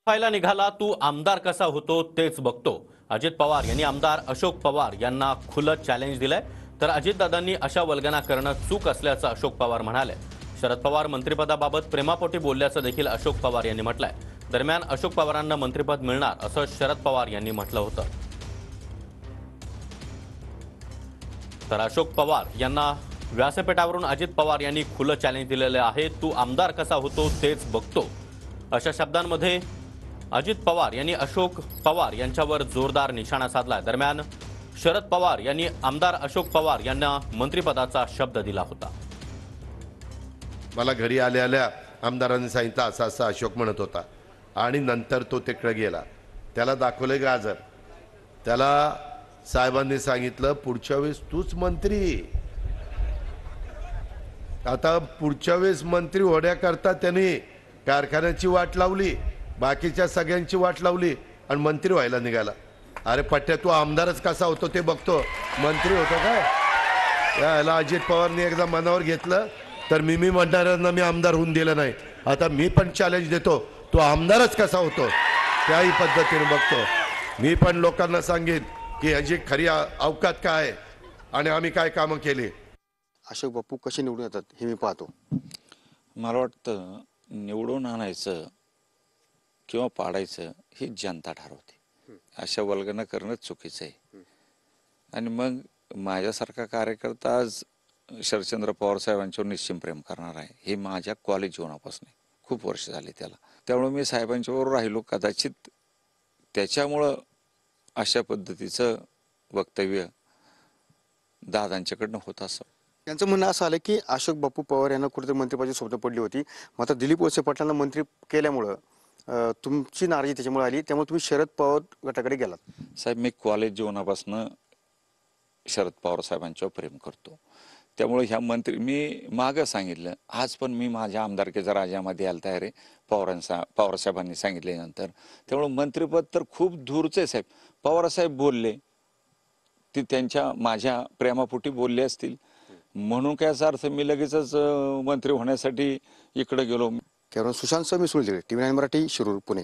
व्हायला निघाला तू आमदार कसा होतो तेच बघतो. अजित पवार यांनी आमदार अशोक पवार यांना खुलं चॅलेंज दिलंय. तर अजितदादांनी अशा वल्गना करणं चूक असल्याचं अशोक पवार म्हणाले. शरद पवार मंत्रिपदाबाबत प्रेमापोटी बोलल्याचं देखील अशोक पवार यांनी म्हटलंय. दरम्यान अशोक पवारांना मंत्रिपद मिळणार असं शरद पवार यांनी म्हटलं होतं. तर अशोक पवार यांना व्यासपीठावरून अजित पवार यांनी खुलं चॅलेंज दिलेलं आहे. तू आमदार कसा होतो तेच बघतो, अशा शब्दांमध्ये अजित पवार यांनी अशोक पवार यांच्यावर जोरदार निशाणा साधला. दरम्यान शरद पवार यांनी आमदार अशोक पवार यांना मंत्रिपदाचा शब्द दिला होता. मला घरी आल्या आल्या आमदारांनी सांगितलं असं असं अशोक म्हणत होता आणि नंतर तो तिकडे गेला. त्याला दाखवले गाजर. त्याला साहेबांनी सांगितलं पुढच्या वेळेस तूच मंत्री. आता पुढच्या वेळेस मंत्री होण्याकरता त्यांनी कारखान्याची वाट लावली, बाकीच्या सगळ्यांची वाट लावली आणि मंत्री व्हायला निघाला. अरे पट्ट्या, तू आमदारच कसा होतो ते बघतो, मंत्री होतो काय? याला अजित पवारने एकदा मनावर घेतलं तर मी म्हणणाऱ्यांना मी आमदार होऊन दिलं नाही. आता मी पण चॅलेंज देतो, तू आमदारच कसा होतो त्याही पद्धतीने बघतो. मी पण लोकांना सांगेन की ह्याची खरी अवकात काय आणि आम्ही काय कामं केली. अशोक बापू कसे निवडून येतात हे मी पाहतो. मला वाटतं निवडून आणायचं किंवा पाडायचं ही जनता ठरवते. अशा वल्गना करणं चुकीचं आहे. आणि मग माझ्यासारखा कार्यकर्ता आज शरदचंद्र पवार साहेबांच्यावर निश्चित प्रेम करणार आहे. हे माझ्या कॉलेज जीवनापासून खूप वर्ष झाले त्याला. त्यामुळे मी साहेबांच्यावर राहिलो. कदाचित त्याच्यामुळं अशा पद्धतीचं वक्तव्य दादांच्याकडनं होत असं. त्यांचं म्हणणं असं आलं की अशोक बापू पवार यांना कुठेतरी मंत्रिपदाची स्वप्न पडली होती, मात्र दिलीप वळसे पाटलांना मंत्री केल्यामुळं तुमची नाराजी त्याच्यामुळे आली, त्यामुळे तुम्ही शरद पवार गटाकडे गेलात. साहेब, मी कॉलेज जीवनापासून शरद पवार साहेबांच्यावर प्रेम करतो. त्यामुळे ह्या मंत्री मी मागं सांगितलं, आज पण मी माझ्या आमदारकीचा राजामध्ये यायला तयार आहे पवार साहेबांनी सांगितल्यानंतर. त्यामुळे मंत्रिपद तर खूप दूरचे साहेब. पवारसाहेब बोलले ते त्यांच्या माझ्या प्रेमापोटी बोलले असतील म्हणून काय याचा अर्थ मी लगेचच मंत्री होण्यासाठी इकडे गेलो. कारण सुशांत सर मी सुनील, TV9 मराठी, शिरूर, पुणे.